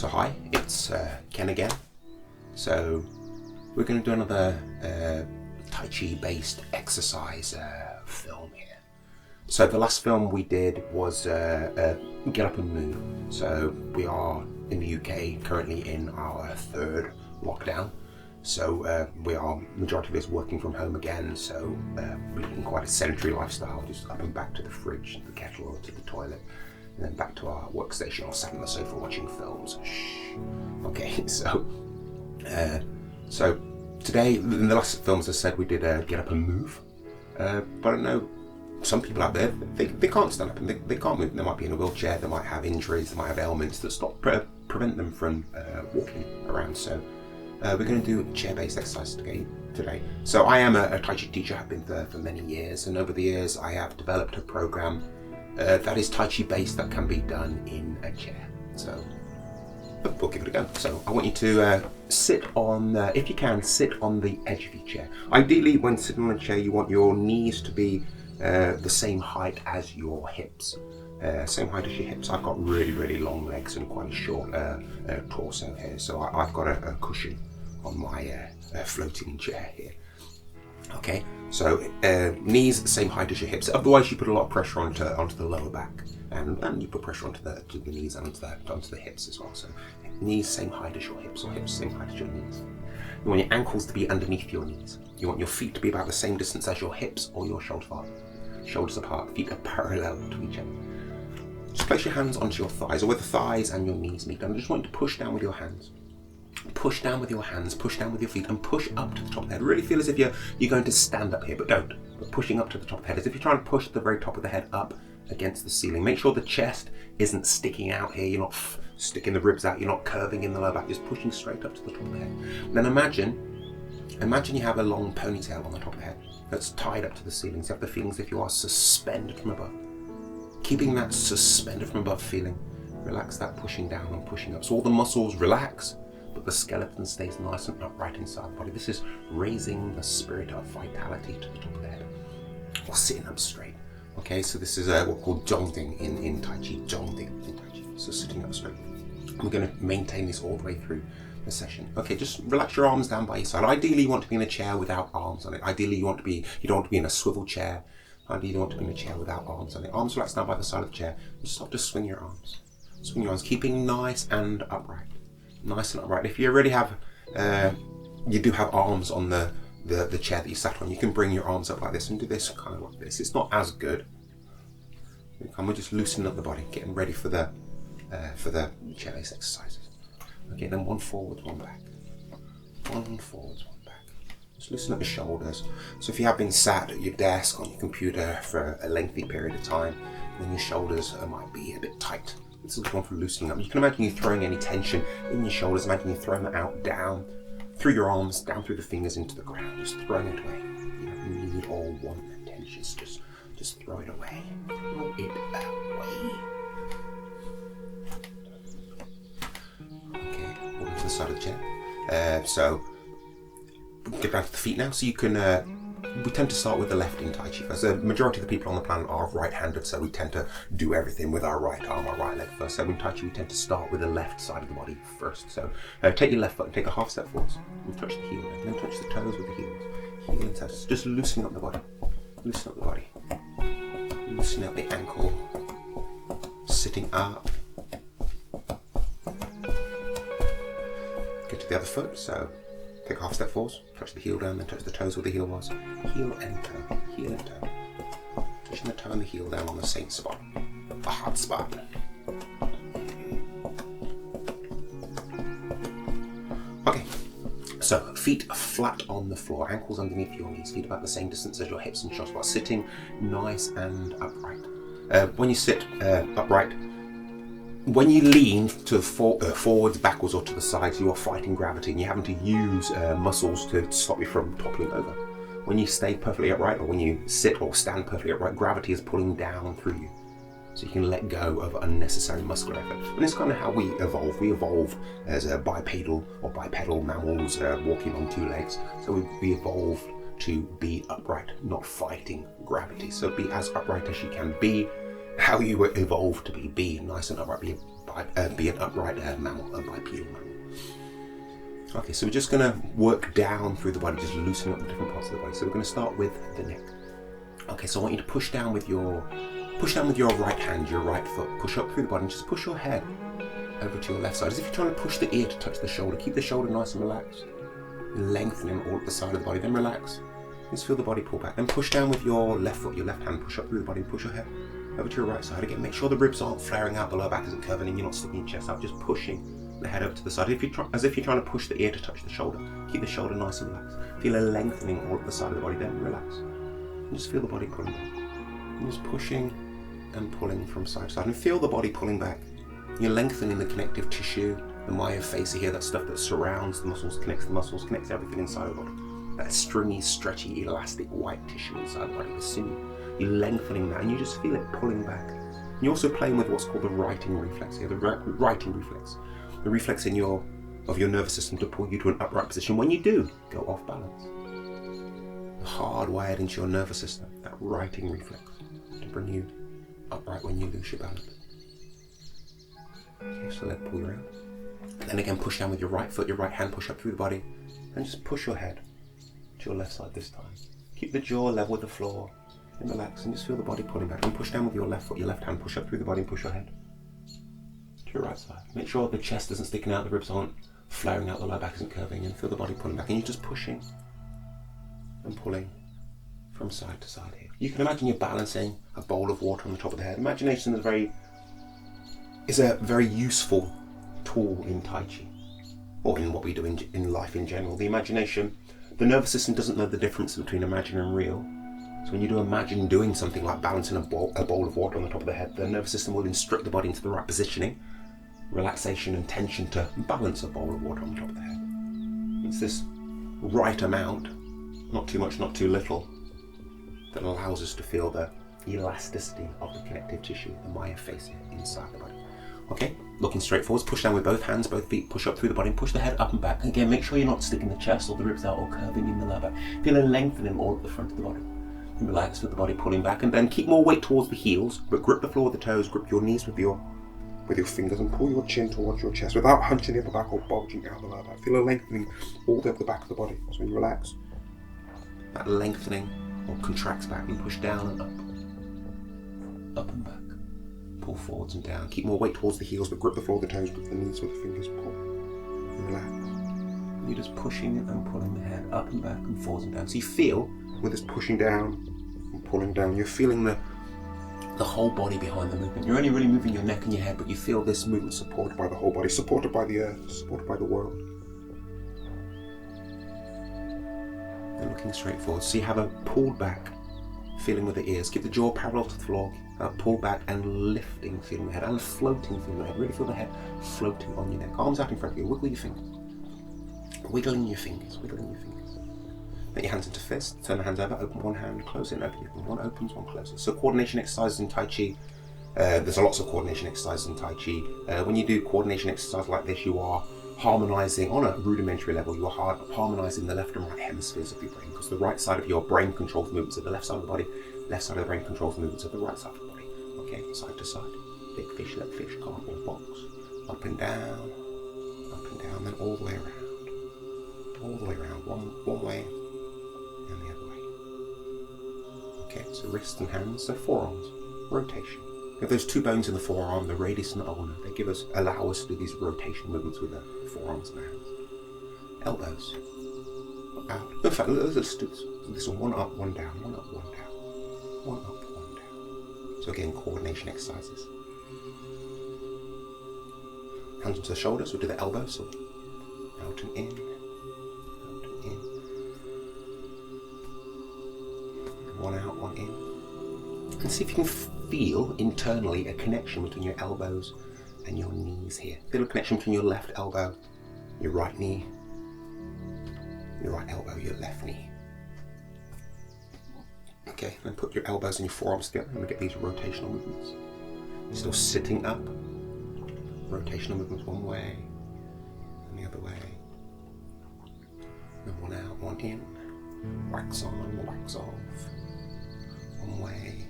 So hi, it's Ken again. So we're going to do another Tai Chi based exercise film here. So the last film we did was Get Up and Move. So we are in the UK currently in our third lockdown. So majority of us working from home again. So we're leading quite a sedentary lifestyle, just up and back to the fridge, the kettle, or to the toilet, and then back to our workstation or sat on the sofa watching films. Shh. Okay, so today, in the last films, as I said, we did Get Up and Move. But I know some people out there, they can't stand up and they can't move. They might be in a wheelchair, they might have injuries, they might have ailments that prevent them from walking around. So we're going to do chair-based exercise today. So I am a Tai Chi teacher, I've been there for many years, and over the years I have developed a program that is Tai Chi based that can be done in a chair. So we'll give it a go. So I want you to sit on, if you can, sit on the edge of your chair. Ideally, when sitting on a chair, you want your knees to be the same height as your hips. Same height as your hips. I've got really long legs and quite a short torso here, so I've got a cushion on my floating chair here. Okay, so knees the same height as your hips. Otherwise, you put a lot of pressure onto the lower back, and you put pressure onto the knees and onto the hips as well. So knees same height as your hips, or hips same height as your knees. You want your ankles to be underneath your knees. You want your feet to be about the same distance as your hips or your shoulders apart. Feet are parallel to each other. Just place your hands onto your thighs, or where the thighs and your knees meet. And I just want you to push down with your hands. Push down with your hands, push down with your feet, and push up to the top of the head. Really feel as if you're going to stand up here, but don't. But pushing up to the top of the head, as if you're trying to push the very top of the head up against the ceiling. Make sure the chest isn't sticking out here. You're not sticking the ribs out. You're not curving in the lower back. Just pushing straight up to the top of the head. Then imagine you have a long ponytail on the top of the head that's tied up to the ceiling. So you have the feeling as if you are suspended from above. Keeping that suspended from above feeling, relax that pushing down and pushing up. So all the muscles relax, but the skeleton stays nice and upright inside the body. This is raising the spirit of vitality to the top of the head, or sitting up straight. Okay, so this is what we call Zhongding in Tai Chi. Zhongding in Tai Chi. So sitting up straight. We're going to maintain this all the way through the session. Okay, just relax your arms down by your side. Ideally, you want to be in a chair without arms on it. Ideally, you don't want to be in a swivel chair. Ideally, you want to be in a chair without arms on it. Arms relaxed down by the side of the chair. Just start to swing your arms. Swing your arms, keeping nice and upright. Nice and upright. If you already have, you do have arms on the chair that you sat on, you can bring your arms up like this and do this kind of like this. It's not as good. And we're just loosening up the body, getting ready for the chair-based exercises. Okay, then one forwards, one back. One forwards, one back. Just loosen up your shoulders. So if you have been sat at your desk on your computer for a lengthy period of time, then your shoulders might be a bit tight. This is one for loosening up. You can imagine you throwing any tension in your shoulders. Imagine you throwing that out, down, through your arms, down through the fingers into the ground. Just throwing it away. You don't need or want that tension. Just throw it away. Throw it away. Okay, over to the side of the chair. So get back to the feet now. So you can. We tend to start with the left in Tai Chi first. The majority of the people on the planet are right-handed, so we tend to do everything with our right arm, our right leg first. So in Tai Chi, we tend to start with the left side of the body first. So take your left foot and take a half step forwards, and touch the heel, and then touch the toes with the heels. Heel and toes. Just loosening up the body. Loosen up the body. Loosen up the ankle. Sitting up. Get to the other foot. So take a half step forwards, touch the heel down, then touch the toes where the heel was. Heel and toe, heel and toe. Touching the toe and the heel down on the same spot, the hard spot. Okay, so feet flat on the floor, ankles underneath your knees, feet about the same distance as your hips and shoulders, while sitting nice and upright. When you sit upright, when you lean to forwards, backwards, or to the sides, you are fighting gravity, and you're having to use muscles to stop you from toppling over. When you stay perfectly upright, or when you sit or stand perfectly upright, gravity is pulling down through you. So you can let go of unnecessary muscular effort. And it's kind of how we evolve. We evolve as bipedal mammals walking on two legs. So we evolved to be upright, not fighting gravity. So be as upright as you can be. How you were evolved to be nice and upright, be be an upright mammal, a bipedal mammal. Okay, so we're just going to work down through the body, just loosening up the different parts of the body. So we're going to start with the neck. Okay, so I want you to push down with your right hand, your right foot. Push up through the body and just push your head over to your left side, as if you're trying to push the ear to touch the shoulder. Keep the shoulder nice and relaxed. Lengthening all at the side of the body, then relax. Just feel the body pull back. Then push down with your left foot, your left hand. Push up through the body and push your head over to your right side. Again, make sure the ribs aren't flaring out, the lower back isn't curving and you're not sticking your chest out, just pushing the head over to the side. As if you're trying to push the ear to touch the shoulder. Keep the shoulder nice and relaxed. Feel a lengthening all at the side of the body, then relax. And just feel the body pulling back. And just pushing and pulling from side to side. And feel the body pulling back. You're lengthening the connective tissue, the myofascia here, that stuff that surrounds the muscles, connects everything inside the body. That stringy, stretchy, elastic white tissue inside the body, the sinew. You're lengthening that and you just feel it pulling back. You're also playing with what's called the righting reflex here, the righting reflex. The reflex of your nervous system to pull you to an upright position when you do go off balance. Hardwired into your nervous system, that righting reflex, to bring you upright when you lose your balance. Okay, so let pull you around. Then again, push down with your right foot, your right hand, push up through the body, and just push your head to your left side this time. Keep the jaw level with the floor, and relax, and just feel the body pulling back. And push down with your left foot, your left hand, push up through the body and push your head to your right side. Make sure the chest isn't sticking out, the ribs aren't flaring out, the lower back isn't curving, and feel the body pulling back. And you're just pushing and pulling from side to side here. You can imagine you're balancing a bowl of water on the top of the head. Imagination is a very useful tool in Tai Chi, or in what we do in life in general. The imagination, the nervous system doesn't know the difference between imaginary and real. So when you do imagine doing something like balancing a bowl of water on the top of the head, the nervous system will instruct the body into the right positioning, relaxation and tension to balance a bowl of water on the top of the head. It's this right amount, not too much, not too little, that allows us to feel the elasticity of the connective tissue, the myofascia inside the body. Okay, looking straight forwards, push down with both hands, both feet, push up through the body and push the head up and back. Again, make sure you're not sticking the chest or the ribs out or curving in the lower back. Feel a lengthening all at the front of the body. And relax with the body pulling back, and then keep more weight towards the heels, but grip the floor with the toes, grip your knees with your fingers and pull your chin towards your chest without hunching the upper back or bulging out the lower back. Feel a lengthening all the way up the back of the body. So when you relax, that lengthening or contracts back and push down and up and back. Pull forwards and down. Keep more weight towards the heels, but grip the floor with the toes, grip the knees with the fingers, pull. And relax. And you're just pushing and pulling the head up and back and forwards and down. So you feel, with this pushing down and pulling down, you're feeling the whole body behind the movement. You're only really moving your neck and your head, but you feel this movement supported by the whole body, supported by the earth, supported by the world. And looking straight forward. So you have a pulled back feeling with the ears. Keep the jaw parallel to the floor. Pull back and lifting, feeling the head, and floating, feeling the head. Really feel the head floating on your neck. Arms out in front of you. Wiggle your fingers. Wiggling your fingers. Wiggling your fingers. Make your hands into fists. Turn the hands over. Open one hand. Close it. Open it. One opens, one closes. So coordination exercises in Tai Chi. There's lots of coordination exercises in Tai Chi. When you do coordination exercises like this, you are harmonizing on a rudimentary level. You are harmonizing the left and right hemispheres of your brain, because the right side of your brain controls movements of the left side of the body. Left side of the brain controls movements of the right side of the body. Okay, side to side. Big fish, little fish, cardboard box. Up and down, then all the way around. All the way around, one way and the other way. Okay, so wrists and hands, so forearms, rotation. We have those two bones in the forearm, the radius and the ulna. They allow us to do these rotation movements with the forearms and the hands. Elbows, out. In fact, let's do this one up, one down, one up, one down. One up, one down. So again, coordination exercises. Hands onto the shoulders, we'll do the elbows, so out and in, out and in. One out, one in. And see if you can feel internally a connection between your elbows and your knees here. Feel a connection between your left elbow, your right knee, your right elbow, your left knee. Okay, then put your elbows and your forearms together and we get these rotational movements. Still sitting up. Rotational movements one way and the other way. And one out, one in. Wax on, wax off. One way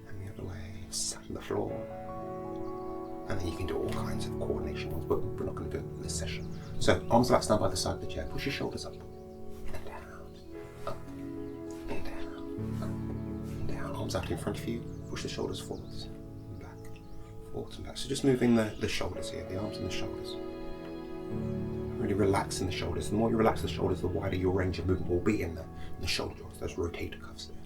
and the other way. Sat on the floor. And then you can do all kinds of coordination ones, but we're not going to do it in this session. So arms relaxed down by the side of the chair. Push your shoulders up and down, up and down, up and down. Arms out in front of you. Push the shoulders forwards and back, forwards and back. So just moving the shoulders here, the arms and the shoulders. Really relaxing the shoulders. The more you relax the shoulders, the wider your range of movement will be in the shoulder joints, those rotator cuffs there.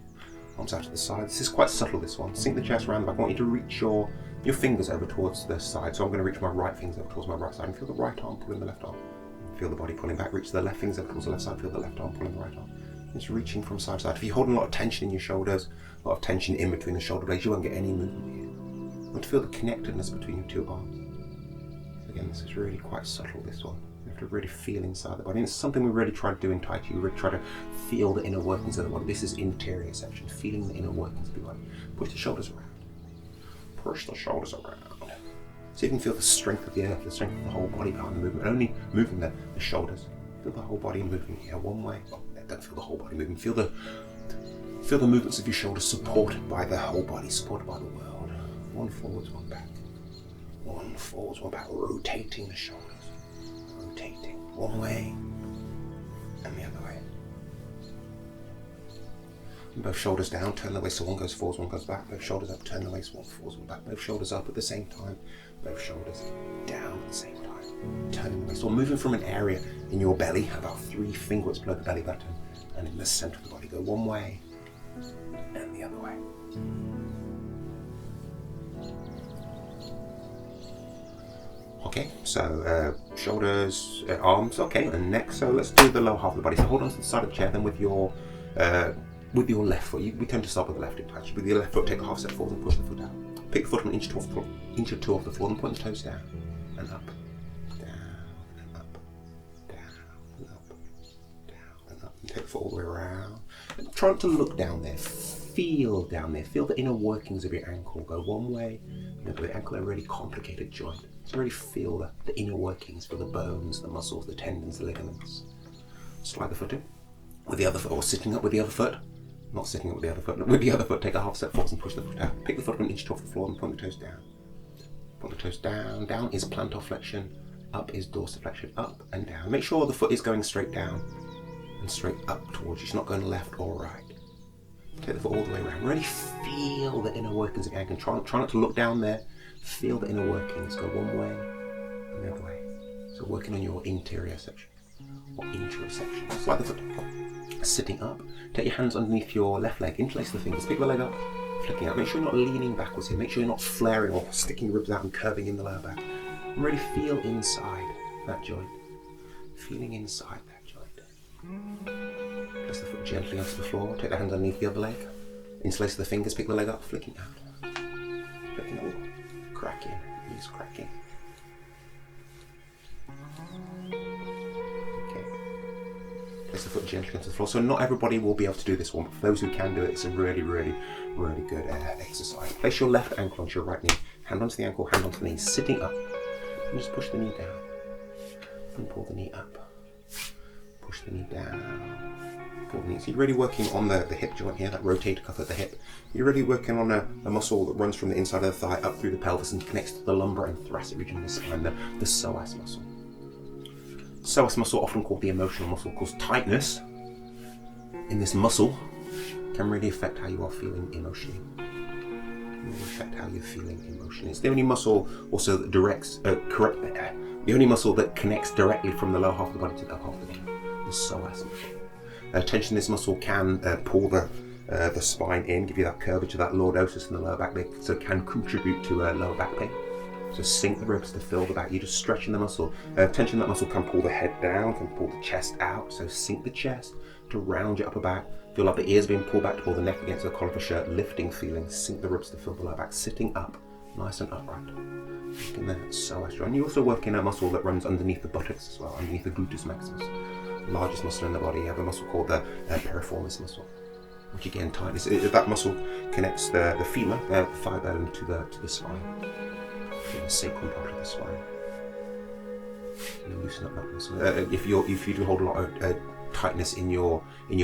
Arms out to the side. This is quite subtle, this one. Sink the chest around the back. I want you to reach your fingers over towards the side. So I'm going to reach my right fingers over towards my right side. And feel the right arm pulling the left arm. Feel the body pulling back. Reach the left fingers over towards the left side. Feel the left arm pulling the right arm. Just reaching from side to side. If you're holding a lot of tension in your shoulders, a lot of tension in between the shoulder blades, you won't get any movement here. You want to feel the connectedness between your two arms. Again, this is really quite subtle, this one. You have to really feel inside the body. And it's something we really try to do in Tai Chi. We really try to feel the inner workings of the body. This is interior section, feeling the inner workings of the body. Push the shoulders around. Push the shoulders around. So you can feel the strength of the earth, the strength of the whole body behind the movement. Only moving the shoulders. Feel the whole body moving here one way. Oh, don't feel the whole body moving. Feel the movements of your shoulders supported by the whole body, supported by the world. One forwards, one back. One forwards, one back. Rotating the shoulders. Rotating one way and the other way. And both shoulders down, turn the waist so one goes forwards, one goes back. Both shoulders up, turn the waist, one forwards, one back. Both shoulders up at the same time. Both shoulders down at the same time. Turning the waist, or moving from an area in your belly, about 3 fingers below the belly button, and in the center of the body. Go one way and the other way. Okay, so shoulders, arms, okay, and neck. So let's do the lower half of the body. So hold on to the side of the chair, then with your left foot. We tend to start with the left in touch. With your left foot, take a half step forward and push the foot out. Pick the foot from an inch or two off the floor, and point the toes down and up, down and up, down and up, down and up. And take the foot all the way around. And try not to look down there. Feel down there. Feel the inner workings of your ankle. Go one way. The ankle is a really complicated joint. So really feel the inner workings, feel the bones, the muscles, the tendons, the ligaments. Slide the foot in with the other foot, or sitting up with the other foot. Not sitting up with the other foot. With the other foot, take a half step forward and push the foot out. Pick the foot up an inch off the floor and point the toes down. Point the toes down. Down is plantar flexion. Up is dorsiflexion. Up and down. Make sure the foot is going straight down and straight up towards you. It's not going left or right. Take the foot all the way around. Really feel the inner workings of your ankle. Try not to look down there. Feel the inner workings. Go one way and the other way. So working on your interior section or interior section. Slide the foot sitting up. Take your hands underneath your left leg. Interlace the fingers. Pick the leg up. Flicking out. Make sure you're not leaning backwards here. Make sure you're not flaring or sticking your ribs out and curving in the lower back. And really feel inside that joint. Feeling inside that joint. Place the foot gently onto the floor. Take the hands underneath the other leg. Interlace the fingers. Pick the leg up. Flicking out. Flicking out. Cracking, knees cracking. Okay. Place the foot gently onto the floor. So not everybody will be able to do this one, but for those who can do it, it's a really, really, really good exercise. Place your left ankle onto your right knee. Hand onto the ankle, hand onto the knee. Sitting up. And just push the knee down. And pull the knee up. Push the knee down. Pull the knee. So you're really working on the hip joint here, that rotator cuff at the hip. You're really working on a muscle that runs from the inside of the thigh up through the pelvis and connects to the lumbar and thoracic region of the spine, the psoas muscle. Psoas muscle, often called the emotional muscle, because tightness in this muscle can really affect how you are feeling emotionally. Really affect how you're feeling emotionally. It's the only muscle also that the only muscle that connects directly from the lower half of the body to the upper half of the body, the psoas muscle. Tension in this muscle can pull the spine in, give you that curvature, that lordosis in the lower back, so it can contribute to lower back pain. So sink the ribs to fill the back. You're just stretching the muscle. Tension in that muscle can pull the head down, can pull the chest out. So sink the chest to round your upper back. Feel like the ears being pulled back to pull the neck against the collar of the shirt, lifting feeling. Sink the ribs to fill the lower back. Sitting up, nice and upright. Working that psoas joint. And you're also working a muscle that runs underneath the buttocks as well, underneath the gluteus maximus. Largest muscle in the body. You have a muscle called the piriformis muscle, which again tightness. That muscle connects the femur, the thigh bone, to the spine, to the sacrum part of the spine. You loosen up that muscle. If you do hold a lot of tightness in your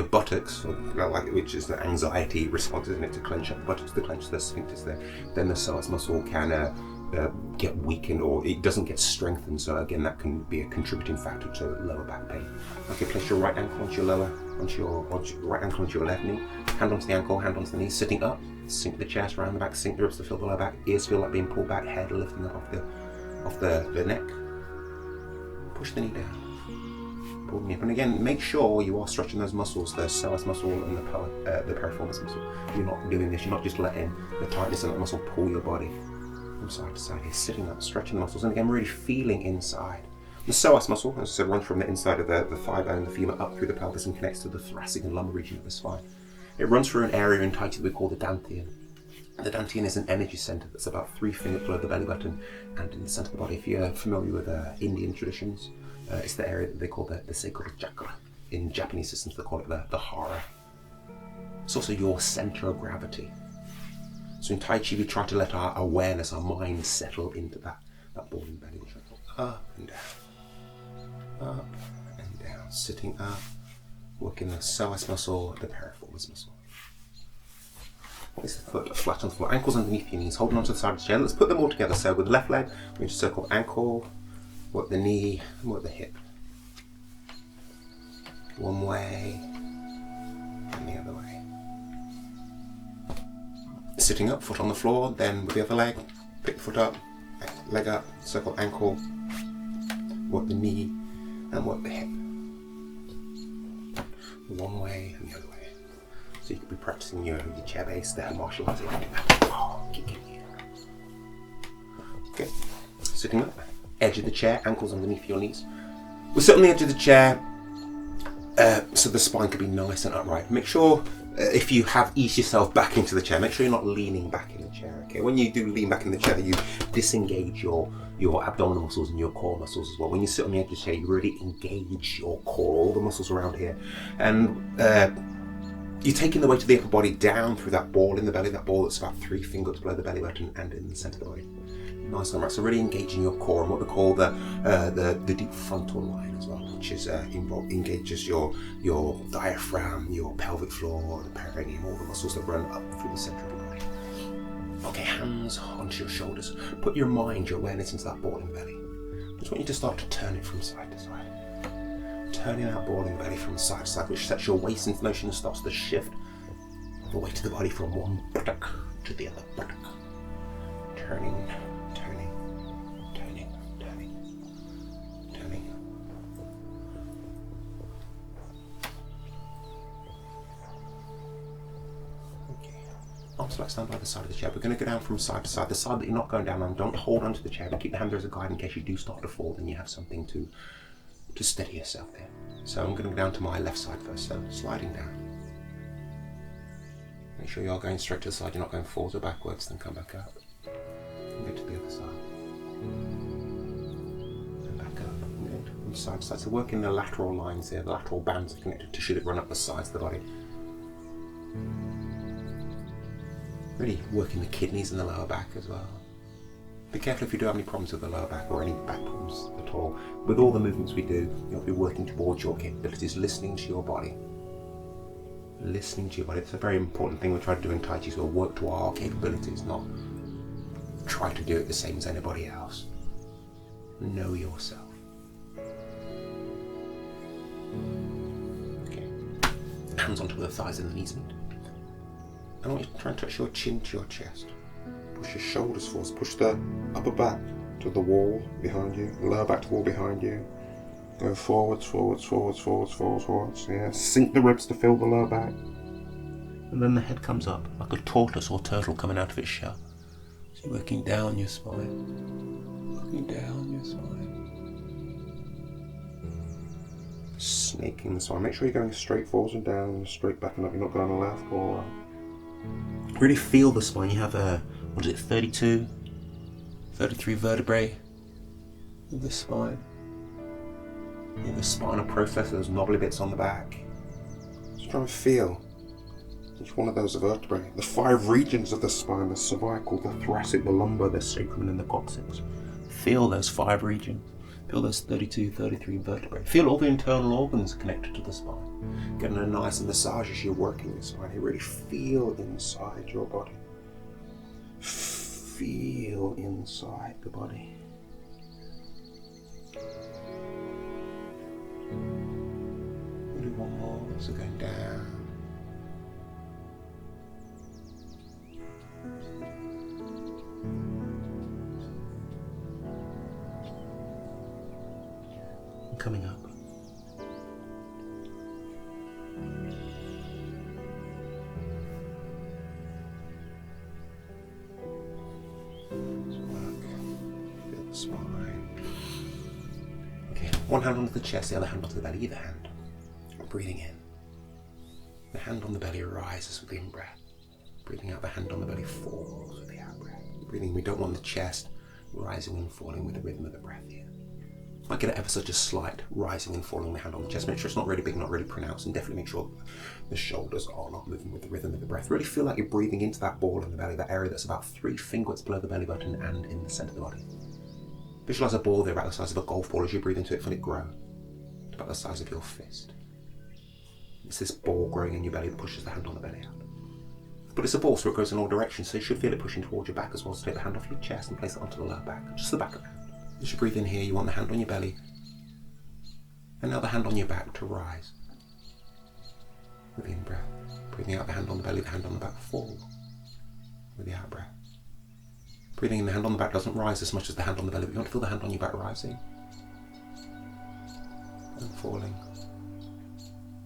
buttocks, which is the anxiety response, isn't it, to clench up the buttocks, to clench the sphincters there, then the psoas muscle can get weakened or it doesn't get strengthened. So again, that can be a contributing factor to lower back pain. Okay, place your right ankle onto your right ankle onto your left knee. Hand onto the ankle, hand onto the knee. Sitting up, sink the chest around the back, sink the ribs to feel the lower back. Ears feel like being pulled back. Head lifting up off the neck. Push the knee down. Pull the knee up, and again, make sure you are stretching those muscles, the psoas muscle and the piriformis muscle. You're not doing this. You're not just letting the tightness of that muscle pull your body from side to side. Here, sitting up, stretching the muscles, and again, really feeling inside. The psoas muscle, as I said, runs from the inside of the thigh bone, the femur, up through the pelvis and connects to the thoracic and lumbar region of the spine. It runs through an area in Tai Chi that we call the dantian. The dantian is an energy center that's about 3 fingers below the belly button and in the center of the body. If you're familiar with Indian traditions, it's the area that they call the sacred chakra. In Japanese systems, they call it the hara. It's also your center of gravity. So in Tai Chi, we try to let our awareness, our mind settle into that ball in the belly. Which up and down, up and down, sitting up, working the psoas muscle, the piriformis muscle. Place the foot flat on the floor, ankles underneath your knees, holding onto the side of the chair. Let's put them all together. So with the left leg, we're going to circle ankle, work the knee, and work the hip. One way, and the other way. Sitting up, foot on the floor, then with the other leg, pick the foot up, leg up, circle ankle, work the knee, and work the hip. One way and the other way. So you could be practicing your chair base there, martial arts. Okay, sitting up, edge of the chair, ankles underneath your knees. We'll sit on the edge of the chair so the spine can be nice and upright. Make sure if you have eased yourself back into the chair, make sure you're not leaning back in the chair. Okay, when you do lean back in the chair, you disengage your abdominal muscles and your core muscles as well. When you sit on the edge of the chair, you really engage your core, all the muscles around here, and you're taking the weight of the upper body down through that ball in the belly, that ball that's about 3 fingers below the belly button and in the center of the body. Nice and right. So really engaging your core and what we call the deep frontal line as well, which is engages your diaphragm, your pelvic floor, the perineum, all the muscles that run up through the center of the body. Okay, hands onto your shoulders. Put your mind, your awareness into that ball in the belly. I just want you to start to turn it from side to side. Turning that ball in the belly from side to side, which sets your waist into motion and starts to shift the weight of the body from one buttock to the other buttock. Turning, turning, turning, turning, turning. Okay. Arms like stand by the side of the chair. We're going to go down from side to side. The side that you're not going down on, don't hold onto the chair, but keep the hand there as a guide in case you do start to fall, then you have something to steady yourself there. So I'm going to go down to my left side first, so sliding down. Make sure you are going straight to the side, you're not going forwards or backwards, then come back up. And go to the other side. And back up, and go from side to side. So working the lateral lines here, the lateral bands of connective tissue that run up the sides of the body. Really working the kidneys and the lower back as well. Be careful if you do have any problems with the lower back or any back problems at all. With all the movements we do, you'll be working towards your capabilities, listening to your body. Listening to your body. It's a very important thing we try to do in Tai Chi, so we'll work to our capabilities, not try to do it the same as anybody else. Know yourself. Okay. Hands onto the thighs and the knees meet. I want you to try and touch your chin to your chest. Push your shoulders forwards, push the upper back to the wall behind you, lower back to the wall behind you. Go forwards, forwards, forwards, forwards, forwards, forwards. Yeah, sink the ribs to fill the lower back. And then the head comes up like a tortoise or turtle coming out of its shell. So you're working down your spine. Working down your spine. Snaking the spine. Make sure you're going straight forwards and down and straight back and up. You're not going left or right. Really feel the spine. You have 32, 33 vertebrae in the spine. In the spinal process, those knobbly bits on the back. Just try and feel each one of those vertebrae. The 5 regions of the spine, the cervical, the thoracic, the lumbar, the sacrum and the coccyx. Feel those 5 regions. Feel those 32, 33 vertebrae. Feel all the internal organs connected to the spine. Getting a nice massage as you're working the spine. You really feel inside your body. feel inside the body. We'll do one more, so going down. And coming up. Spine. Okay, one hand onto the chest, the other hand onto the belly, either hand. Breathing in. The hand on the belly rises with the in-breath. Breathing out, the hand on the belly falls with the out-breath. Breathing, we don't want the chest rising and falling with the rhythm of the breath here. Might get ever such a slight rising and falling the hand on the chest. Make sure it's not really big, not really pronounced, and definitely make sure the shoulders are not moving with the rhythm of the breath. Really feel like you're breathing into that ball in the belly, that area that's about 3 fingertips below the belly button and in the centre of the body. Visualize a ball there about the size of a golf ball. As you breathe into it, feel it grow. It's about the size of your fist. It's this ball growing in your belly that pushes the hand on the belly out. But it's a ball, so it goes in all directions, so you should feel it pushing towards your back as well. So take the hand off your chest and place it onto the lower back, just the back of the hand. As you breathe in here, you want the hand on your belly, and now the hand on your back to rise. With the in-breath. Breathing out, the hand on the belly, the hand on the back fall. With the out-breath. Breathing in, the hand on the back doesn't rise as much as the hand on the belly, but you want to feel the hand on your back rising and falling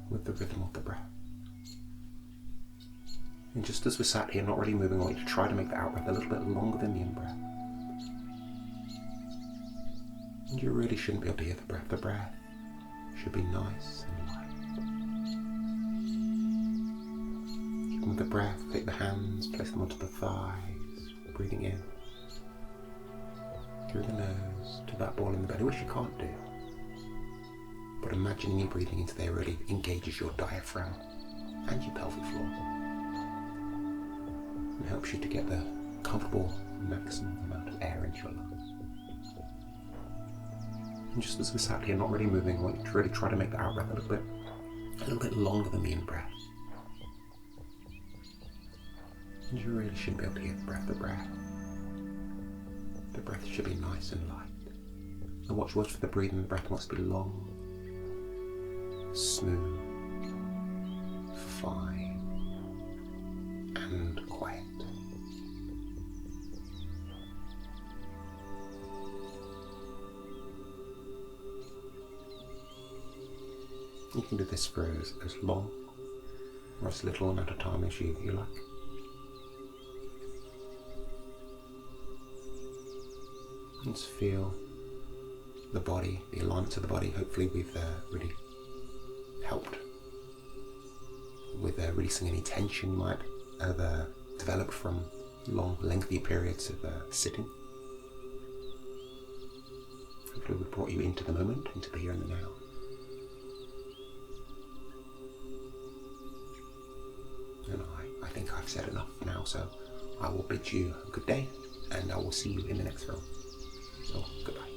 with the rhythm of the breath. And just as we're sat here, not really moving, I want you to try to make the out-breath a little bit longer than the in-breath. And you really shouldn't be able to hear the breath. The breath should be nice and light. Keep with the breath, take the hands, place them onto the thighs, breathing in. Through the nose to that ball in the belly, which you can't do. But imagining you breathing into there really engages your diaphragm and your pelvic floor. And helps you to get the comfortable maximum amount of air into your lungs. And just as we're sat here not really moving, I want you to really try to make the out breath a little bit longer than the in breath. And you really shouldn't be able to hear the breath. The breath should be nice and light. And watch for the breathing. The breath must be long, smooth, fine, and quiet. You can do this for as long or as little amount of time as you like. And just feel the body, the alignments of the body. Hopefully we've really helped with releasing any tension you might have developed from long, lengthy periods of sitting. Hopefully we've brought you into the moment, into the here and the now. And I think I've said enough now, so I will bid you a good day, and I will see you in the next film. So, goodbye.